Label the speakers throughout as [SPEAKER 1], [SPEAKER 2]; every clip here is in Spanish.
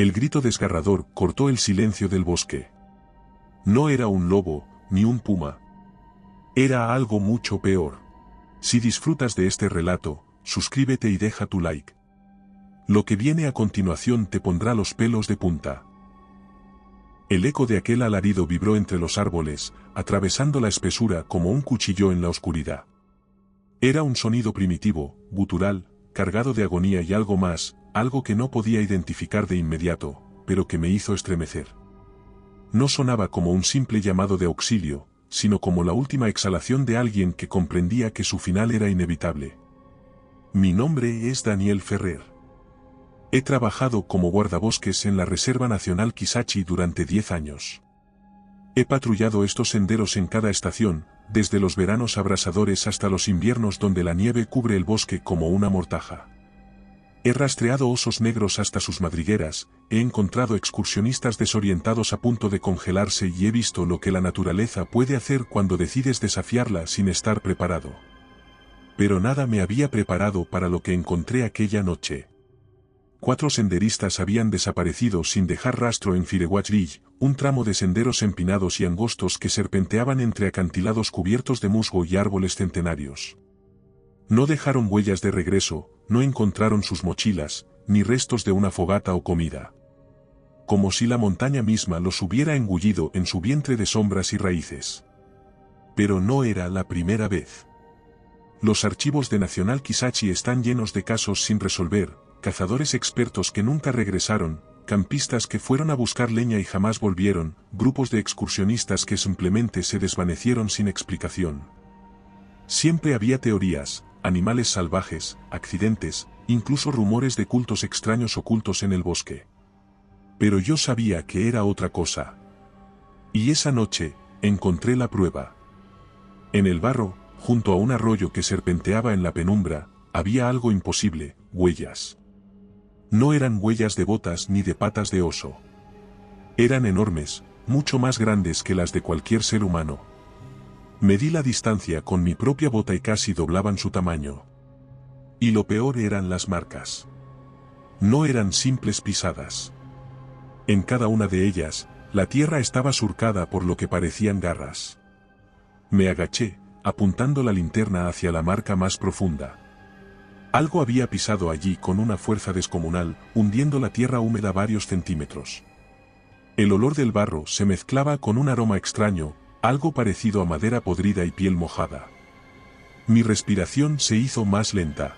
[SPEAKER 1] El grito desgarrador cortó el silencio del bosque. No era un lobo, ni un puma. Era algo mucho peor. Si disfrutas de este relato, suscríbete y deja tu like. Lo que viene a continuación te pondrá los pelos de punta. El eco de aquel alarido vibró entre los árboles, atravesando la espesura como un cuchillo en la oscuridad. Era un sonido primitivo, gutural, cargado de agonía y algo más, algo que no podía identificar de inmediato, pero que me hizo estremecer. No sonaba como un simple llamado de auxilio, sino como la última exhalación de alguien que comprendía que su final era inevitable. Mi nombre es Daniel Ferrer. He trabajado como guardabosques en la Reserva Nacional Kisachi durante 10 años. He patrullado estos senderos en cada estación, desde los veranos abrasadores hasta los inviernos donde la nieve cubre el bosque como una mortaja. He rastreado osos negros hasta sus madrigueras, he encontrado excursionistas desorientados a punto de congelarse y he visto lo que la naturaleza puede hacer cuando decides desafiarla sin estar preparado. Pero nada me había preparado para lo que encontré aquella noche. 4 senderistas habían desaparecido sin dejar rastro en Firewatch Ridge, un tramo de senderos empinados y angostos que serpenteaban entre acantilados cubiertos de musgo y árboles centenarios. No dejaron huellas de regreso, no encontraron sus mochilas, ni restos de una fogata o comida. Como si la montaña misma los hubiera engullido en su vientre de sombras y raíces. Pero no era la primera vez. Los archivos de Nacional Kisachi están llenos de casos sin resolver, cazadores expertos que nunca regresaron, campistas que fueron a buscar leña y jamás volvieron, grupos de excursionistas que simplemente se desvanecieron sin explicación. Siempre había teorías, animales salvajes, accidentes, incluso rumores de cultos extraños ocultos en el bosque. Pero yo sabía que era otra cosa. Y esa noche, encontré la prueba. En el barro, junto a un arroyo que serpenteaba en la penumbra, había algo imposible, huellas. No eran huellas de botas ni de patas de oso. Eran enormes, mucho más grandes que las de cualquier ser humano. Medí la distancia con mi propia bota y casi doblaban su tamaño. Y lo peor eran las marcas. No eran simples pisadas. En cada una de ellas, la tierra estaba surcada por lo que parecían garras. Me agaché, apuntando la linterna hacia la marca más profunda. Algo había pisado allí con una fuerza descomunal, hundiendo la tierra húmeda varios centímetros. El olor del barro se mezclaba con un aroma extraño, algo parecido a madera podrida y piel mojada. Mi respiración se hizo más lenta.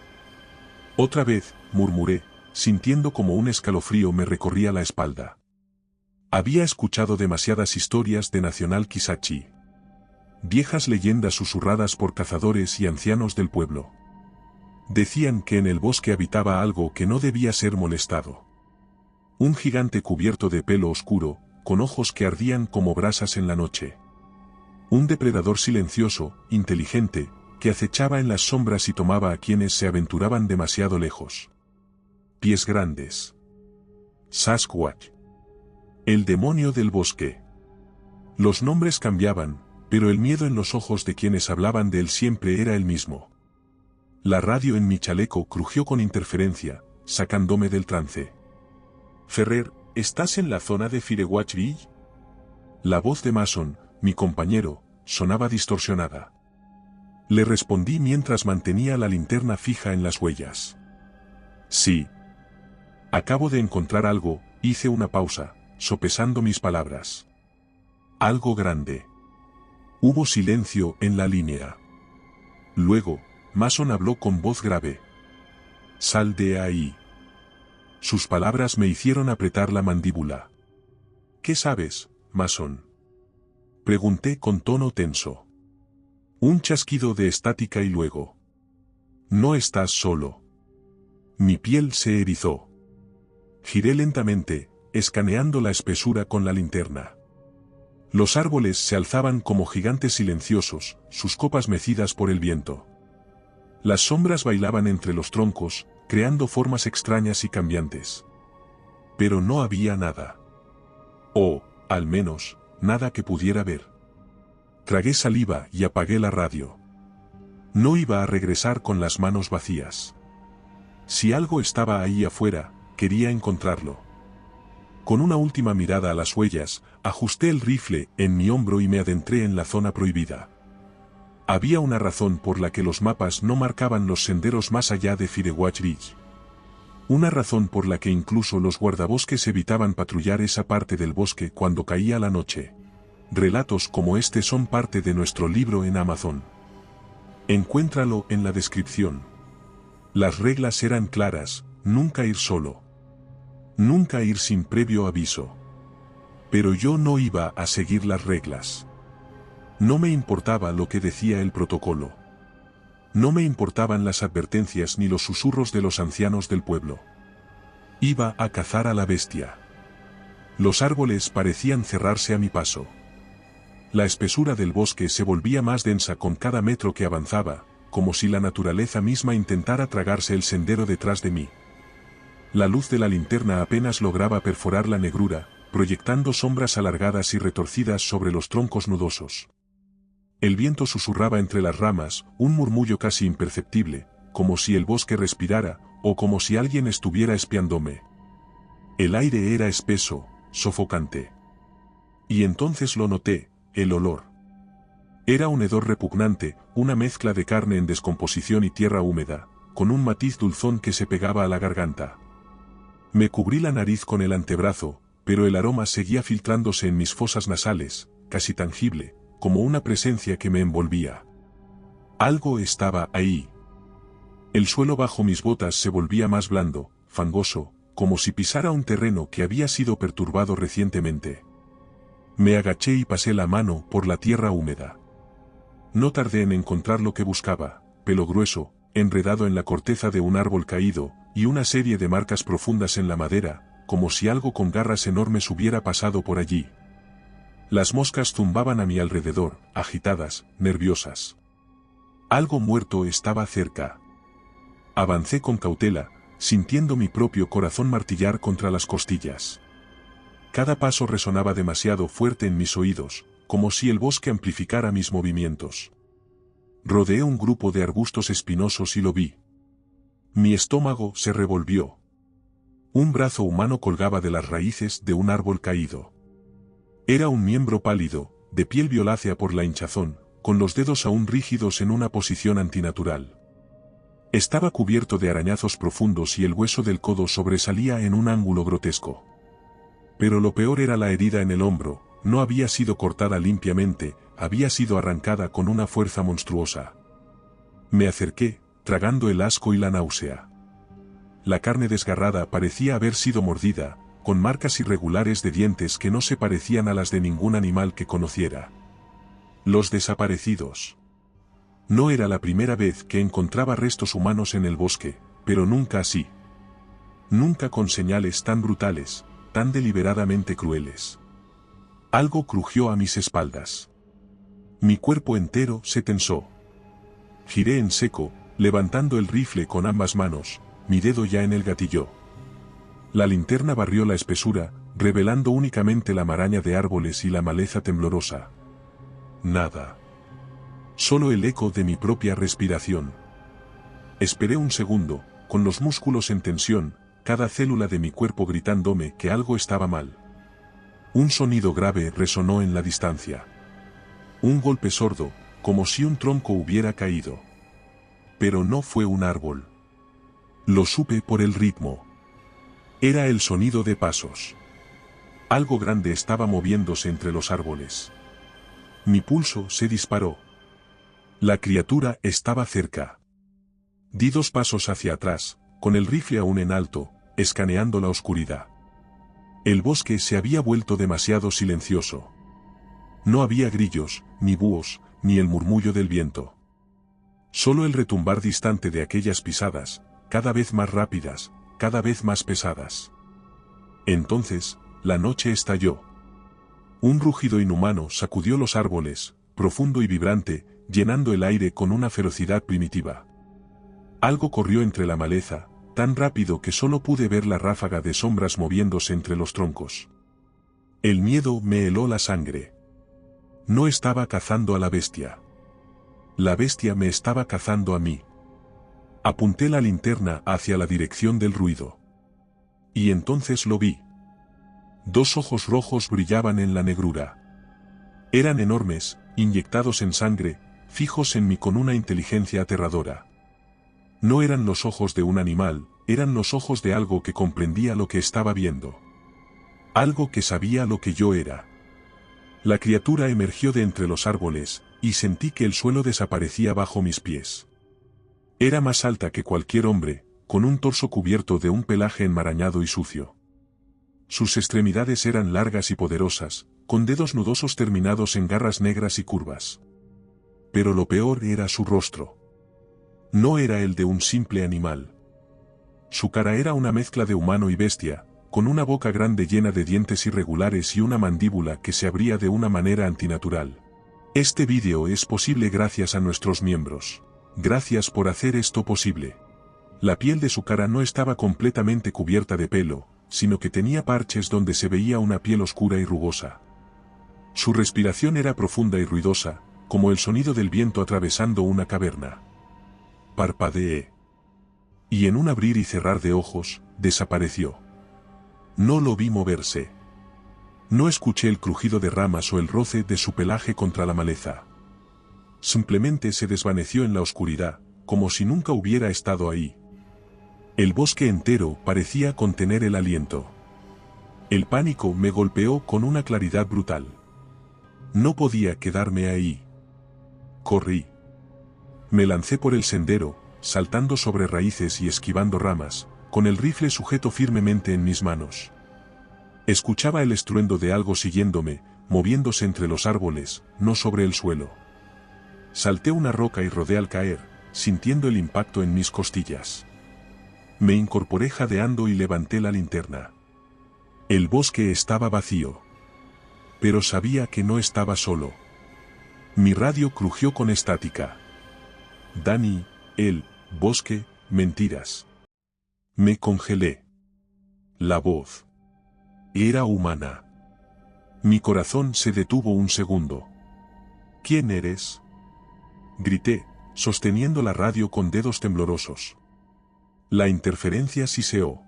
[SPEAKER 1] Otra vez, murmuré, sintiendo como un escalofrío me recorría la espalda. Había escuchado demasiadas historias de Nacional Kisachi. Viejas leyendas susurradas por cazadores y ancianos del pueblo. Decían que en el bosque habitaba algo que no debía ser molestado. Un gigante cubierto de pelo oscuro, con ojos que ardían como brasas en la noche. Un depredador silencioso, inteligente, que acechaba en las sombras y tomaba a quienes se aventuraban demasiado lejos. Pies grandes. Sasquatch. El demonio del bosque. Los nombres cambiaban, pero el miedo en los ojos de quienes hablaban de él siempre era el mismo. La radio en mi chaleco crujió con interferencia, sacándome del trance. Ferrer, ¿estás en la zona de Firewatch Ridge? La voz de Mason, mi compañero, sonaba distorsionada. Le respondí mientras mantenía la linterna fija en las huellas. Sí. Acabo de encontrar algo, hice una pausa, sopesando mis palabras. Algo grande. Hubo silencio en la línea. Luego, Mason habló con voz grave. Sal de ahí. Sus palabras me hicieron apretar la mandíbula. ¿Qué sabes, Mason? Pregunté con tono tenso. Un chasquido de estática y luego. No estás solo. Mi piel se erizó. Giré lentamente, escaneando la espesura con la linterna. Los árboles se alzaban como gigantes silenciosos, sus copas mecidas por el viento. Las sombras bailaban entre los troncos, creando formas extrañas y cambiantes. Pero no había nada. O, al menos, nada que pudiera ver. Tragué saliva y apagué la radio. No iba a regresar con las manos vacías. Si algo estaba ahí afuera, quería encontrarlo. Con una última mirada a las huellas, ajusté el rifle en mi hombro y me adentré en la zona prohibida. Había una razón por la que los mapas no marcaban los senderos más allá de Firewatch Ridge. Una razón por la que incluso los guardabosques evitaban patrullar esa parte del bosque cuando caía la noche. Relatos como este son parte de nuestro libro en Amazon. Encuéntralo en la descripción. Las reglas eran claras: nunca ir solo. Nunca ir sin previo aviso. Pero yo no iba a seguir las reglas. No me importaba lo que decía el protocolo. No me importaban las advertencias ni los susurros de los ancianos del pueblo. Iba a cazar a la bestia. Los árboles parecían cerrarse a mi paso. La espesura del bosque se volvía más densa con cada metro que avanzaba, como si la naturaleza misma intentara tragarse el sendero detrás de mí. La luz de la linterna apenas lograba perforar la negrura, proyectando sombras alargadas y retorcidas sobre los troncos nudosos. El viento susurraba entre las ramas, un murmullo casi imperceptible, como si el bosque respirara, o como si alguien estuviera espiándome. El aire era espeso, sofocante. Y entonces lo noté, el olor. Era un hedor repugnante, una mezcla de carne en descomposición y tierra húmeda, con un matiz dulzón que se pegaba a la garganta. Me cubrí la nariz con el antebrazo, pero el aroma seguía filtrándose en mis fosas nasales, casi tangible, como una presencia que me envolvía. Algo estaba ahí. El suelo bajo mis botas se volvía más blando, fangoso, como si pisara un terreno que había sido perturbado recientemente. Me agaché y pasé la mano por la tierra húmeda. No tardé en encontrar lo que buscaba: pelo grueso, enredado en la corteza de un árbol caído, y una serie de marcas profundas en la madera, como si algo con garras enormes hubiera pasado por allí. Las moscas zumbaban a mi alrededor, agitadas, nerviosas. Algo muerto estaba cerca. Avancé con cautela, sintiendo mi propio corazón martillar contra las costillas. Cada paso resonaba demasiado fuerte en mis oídos, como si el bosque amplificara mis movimientos. Rodeé un grupo de arbustos espinosos y lo vi. Mi estómago se revolvió. Un brazo humano colgaba de las raíces de un árbol caído. Era un miembro pálido, de piel violácea por la hinchazón, con los dedos aún rígidos en una posición antinatural. Estaba cubierto de arañazos profundos y el hueso del codo sobresalía en un ángulo grotesco. Pero lo peor era la herida en el hombro: no había sido cortada limpiamente, había sido arrancada con una fuerza monstruosa. Me acerqué, tragando el asco y la náusea. La carne desgarrada parecía haber sido mordida, con marcas irregulares de dientes que no se parecían a las de ningún animal que conociera. Los desaparecidos. No era la primera vez que encontraba restos humanos en el bosque, pero nunca así. Nunca con señales tan brutales, tan deliberadamente crueles. Algo crujió a mis espaldas. Mi cuerpo entero se tensó. Giré en seco, levantando el rifle con ambas manos, mi dedo ya en el gatillo. La linterna barrió la espesura, revelando únicamente la maraña de árboles y la maleza temblorosa. Nada. Solo el eco de mi propia respiración. Esperé un segundo, con los músculos en tensión, cada célula de mi cuerpo gritándome que algo estaba mal. Un sonido grave resonó en la distancia. Un golpe sordo, como si un tronco hubiera caído. Pero no fue un árbol. Lo supe por el ritmo. Era el sonido de pasos. Algo grande estaba moviéndose entre los árboles. Mi pulso se disparó. La criatura estaba cerca. Di 2 pasos hacia atrás, con el rifle aún en alto, escaneando la oscuridad. El bosque se había vuelto demasiado silencioso. No había grillos, ni búhos, ni el murmullo del viento. Solo el retumbar distante de aquellas pisadas, cada vez más rápidas, cada vez más pesadas. Entonces, la noche estalló. Un rugido inhumano sacudió los árboles, profundo y vibrante, llenando el aire con una ferocidad primitiva. Algo corrió entre la maleza, tan rápido que solo pude ver la ráfaga de sombras moviéndose entre los troncos. El miedo me heló la sangre. No estaba cazando a la bestia. La bestia me estaba cazando a mí. Apunté la linterna hacia la dirección del ruido. Y entonces lo vi. Dos ojos rojos brillaban en la negrura. Eran enormes, inyectados en sangre, fijos en mí con una inteligencia aterradora. No eran los ojos de un animal, eran los ojos de algo que comprendía lo que estaba viendo. Algo que sabía lo que yo era. La criatura emergió de entre los árboles, y sentí que el suelo desaparecía bajo mis pies. Era más alta que cualquier hombre, con un torso cubierto de un pelaje enmarañado y sucio. Sus extremidades eran largas y poderosas, con dedos nudosos terminados en garras negras y curvas. Pero lo peor era su rostro. No era el de un simple animal. Su cara era una mezcla de humano y bestia, con una boca grande llena de dientes irregulares y una mandíbula que se abría de una manera antinatural. Este vídeo es posible gracias a nuestros miembros. Gracias por hacer esto posible. La piel de su cara no estaba completamente cubierta de pelo, sino que tenía parches donde se veía una piel oscura y rugosa. Su respiración era profunda y ruidosa, como el sonido del viento atravesando una caverna. Parpadeé. Y en un abrir y cerrar de ojos, desapareció. No lo vi moverse. No escuché el crujido de ramas o el roce de su pelaje contra la maleza. Simplemente se desvaneció en la oscuridad, como si nunca hubiera estado ahí. El bosque entero parecía contener el aliento. El pánico me golpeó con una claridad brutal. No podía quedarme ahí. Corrí. Me lancé por el sendero, saltando sobre raíces y esquivando ramas, con el rifle sujeto firmemente en mis manos. Escuchaba el estruendo de algo siguiéndome, moviéndose entre los árboles, no sobre el suelo. Salté una roca y rodé al caer, sintiendo el impacto en mis costillas. Me incorporé jadeando y levanté la linterna. El bosque estaba vacío. Pero sabía que no estaba solo. Mi radio crujió con estática. Dani, el bosque, mentiras. Me congelé. La voz era humana. Mi corazón se detuvo un segundo. ¿Quién eres? Grité, sosteniendo la radio con dedos temblorosos. La interferencia siseó.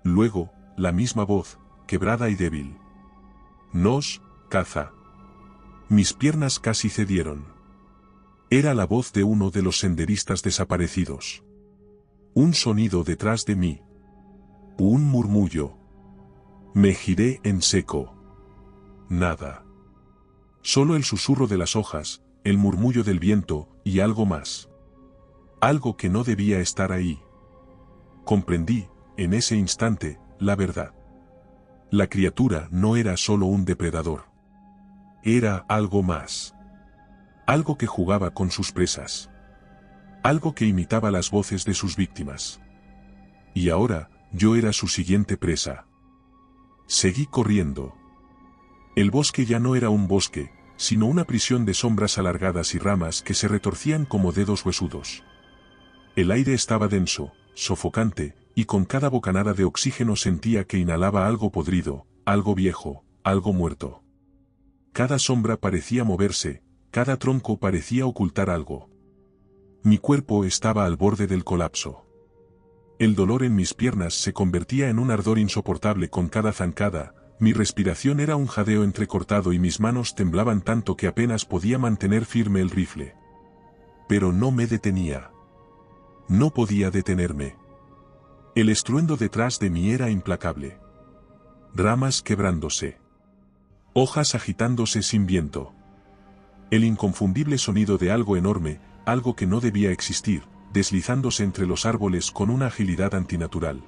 [SPEAKER 1] Luego, la misma voz, quebrada y débil. Nos, caza. Mis piernas casi cedieron. Era la voz de uno de los senderistas desaparecidos. Un sonido detrás de mí. Un murmullo. Me giré en seco. Nada. Solo el susurro de las hojas, el murmullo del viento, y algo más. Algo que no debía estar ahí. Comprendí, en ese instante, la verdad. La criatura no era solo un depredador. Era algo más. Algo que jugaba con sus presas. Algo que imitaba las voces de sus víctimas. Y ahora, yo era su siguiente presa. Seguí corriendo. El bosque ya no era un bosque, sino una prisión de sombras alargadas y ramas que se retorcían como dedos huesudos. El aire estaba denso, sofocante, y con cada bocanada de oxígeno sentía que inhalaba algo podrido, algo viejo, algo muerto. Cada sombra parecía moverse, cada tronco parecía ocultar algo. Mi cuerpo estaba al borde del colapso. El dolor en mis piernas se convertía en un ardor insoportable con cada zancada, mi respiración era un jadeo entrecortado y mis manos temblaban tanto que apenas podía mantener firme el rifle. Pero no me detenía. No podía detenerme. El estruendo detrás de mí era implacable. Ramas quebrándose. Hojas agitándose sin viento. El inconfundible sonido de algo enorme, algo que no debía existir, deslizándose entre los árboles con una agilidad antinatural.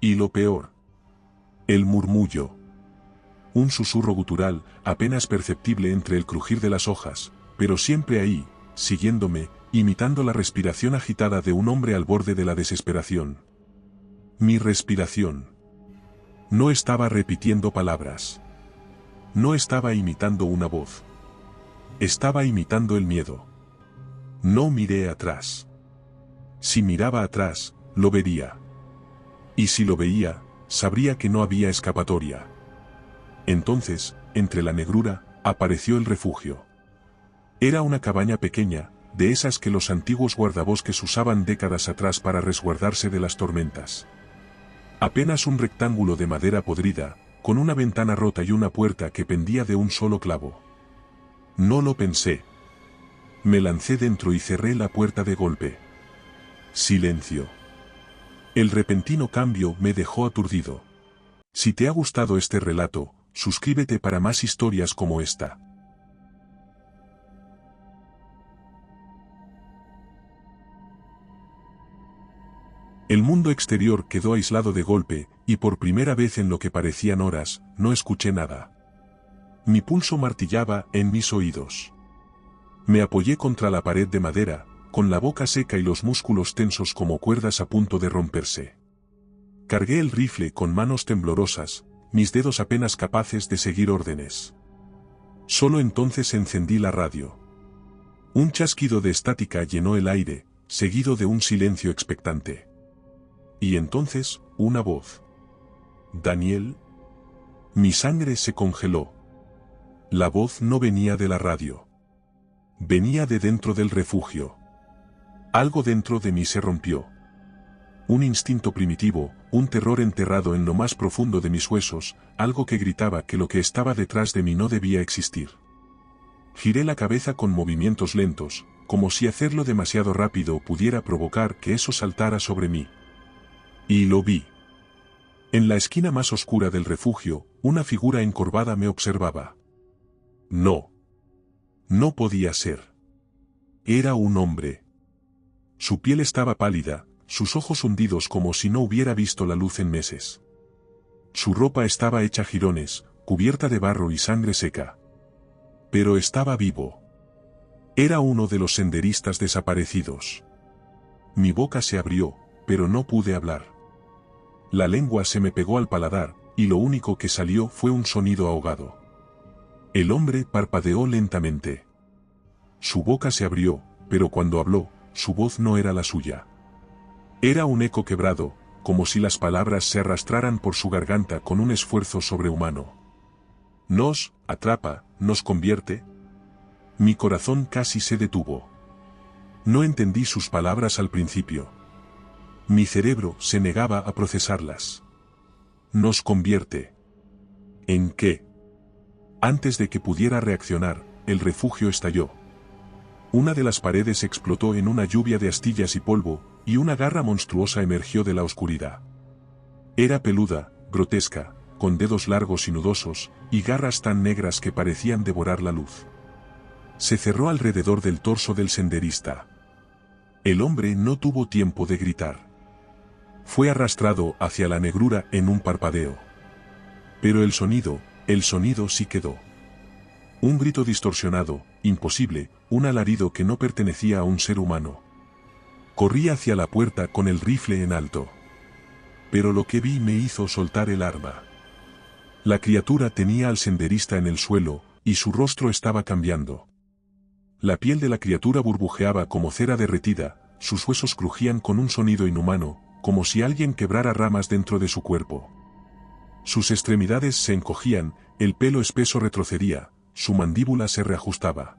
[SPEAKER 1] Y lo peor. El murmullo. Un susurro gutural, apenas perceptible entre el crujir de las hojas, pero siempre ahí, siguiéndome, imitando la respiración agitada de un hombre al borde de la desesperación. Mi respiración. No estaba repitiendo palabras. No estaba imitando una voz. Estaba imitando el miedo. No miré atrás. Si miraba atrás, lo vería. Y si lo veía, sabría que no había escapatoria. Entonces, entre la negrura, apareció el refugio. Era una cabaña pequeña, de esas que los antiguos guardabosques usaban décadas atrás para resguardarse de las tormentas. Apenas un rectángulo de madera podrida, con una ventana rota y una puerta que pendía de un solo clavo. No lo pensé. Me lancé dentro y cerré la puerta de golpe. Silencio. El repentino cambio me dejó aturdido. Si te ha gustado este relato, suscríbete para más historias como esta. El mundo exterior quedó aislado de golpe, y por primera vez en lo que parecían horas, no escuché nada. Mi pulso martillaba en mis oídos. Me apoyé contra la pared de madera, con la boca seca y los músculos tensos como cuerdas a punto de romperse. Cargué el rifle con manos temblorosas, mis dedos apenas capaces de seguir órdenes. Solo entonces encendí la radio. Un chasquido de estática llenó el aire, seguido de un silencio expectante. Y entonces, una voz. «Daniel». Mi sangre se congeló. La voz no venía de la radio. Venía de dentro del refugio. Algo dentro de mí se rompió. Un instinto primitivo, un terror enterrado en lo más profundo de mis huesos, algo que gritaba que lo que estaba detrás de mí no debía existir. Giré la cabeza con movimientos lentos, como si hacerlo demasiado rápido pudiera provocar que eso saltara sobre mí. Y lo vi. En la esquina más oscura del refugio, una figura encorvada me observaba. No. No podía ser. Era un hombre. Su piel estaba pálida, sus ojos hundidos como si no hubiera visto la luz en meses. Su ropa estaba hecha jirones, cubierta de barro y sangre seca. Pero estaba vivo. Era uno de los senderistas desaparecidos. Mi boca se abrió, pero no pude hablar. La lengua se me pegó al paladar, y lo único que salió fue un sonido ahogado. El hombre parpadeó lentamente. Su boca se abrió, pero cuando habló, su voz no era la suya. Era un eco quebrado, como si las palabras se arrastraran por su garganta con un esfuerzo sobrehumano. «Nos atrapa, nos convierte». Mi corazón casi se detuvo. No entendí sus palabras al principio. Mi cerebro se negaba a procesarlas. «Nos convierte». ¿En qué? Antes de que pudiera reaccionar, el refugio estalló. Una de las paredes explotó en una lluvia de astillas y polvo, y una garra monstruosa emergió de la oscuridad. Era peluda, grotesca, con dedos largos y nudosos, y garras tan negras que parecían devorar la luz. Se cerró alrededor del torso del senderista. El hombre no tuvo tiempo de gritar. Fue arrastrado hacia la negrura en un parpadeo. Pero el sonido sí quedó. Un grito distorsionado, imposible, un alarido que no pertenecía a un ser humano. Corrí hacia la puerta con el rifle en alto. Pero lo que vi me hizo soltar el arma. La criatura tenía al senderista en el suelo, y su rostro estaba cambiando. La piel de la criatura burbujeaba como cera derretida, sus huesos crujían con un sonido inhumano, como si alguien quebrara ramas dentro de su cuerpo. Sus extremidades se encogían, el pelo espeso retrocedía, su mandíbula se reajustaba.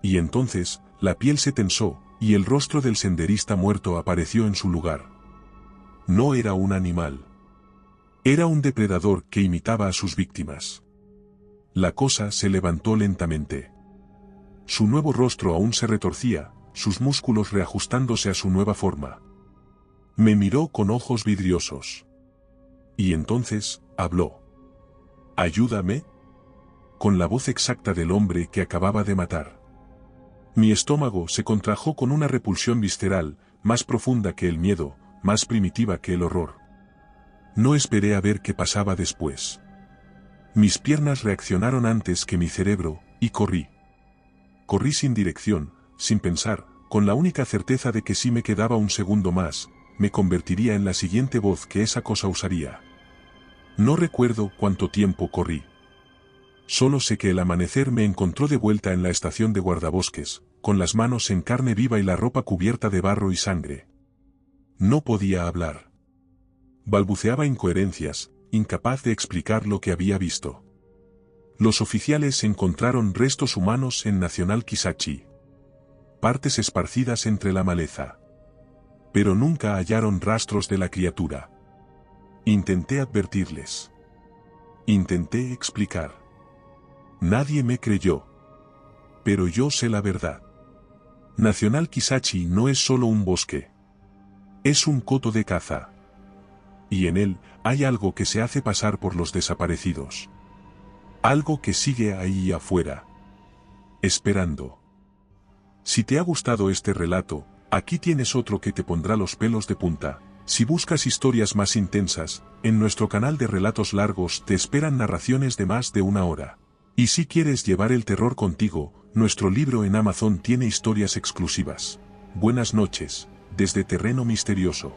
[SPEAKER 1] Y entonces, la piel se tensó, y el rostro del senderista muerto apareció en su lugar. No era un animal. Era un depredador que imitaba a sus víctimas. La cosa se levantó lentamente. Su nuevo rostro aún se retorcía, sus músculos reajustándose a su nueva forma. Me miró con ojos vidriosos. Y entonces, habló. «¿Ayúdame?» Con la voz exacta del hombre que acababa de matar. Mi estómago se contrajo con una repulsión visceral, más profunda que el miedo, más primitiva que el horror. No esperé a ver qué pasaba después. Mis piernas reaccionaron antes que mi cerebro, y corrí. Corrí sin dirección, sin pensar, con la única certeza de que si me quedaba un segundo más, me convertiría en la siguiente voz que esa cosa usaría. No recuerdo cuánto tiempo corrí. Solo sé que el amanecer me encontró de vuelta en la estación de guardabosques, con las manos en carne viva y la ropa cubierta de barro y sangre. No podía hablar. Balbuceaba incoherencias, incapaz de explicar lo que había visto. Los oficiales encontraron restos humanos en Nacional Kisachi. Partes esparcidas entre la maleza. Pero nunca hallaron rastros de la criatura. Intenté advertirles. Intenté explicar. Nadie me creyó. Pero yo sé la verdad. Nacional Kisachi no es solo un bosque. Es un coto de caza. Y en él hay algo que se hace pasar por los desaparecidos. Algo que sigue ahí afuera. Esperando. Si te ha gustado este relato, aquí tienes otro que te pondrá los pelos de punta. Si buscas historias más intensas, en nuestro canal de relatos largos te esperan narraciones de más de 1 hora. Y si quieres llevar el terror contigo, nuestro libro en Amazon tiene historias exclusivas. Buenas noches, desde Terreno Misterioso.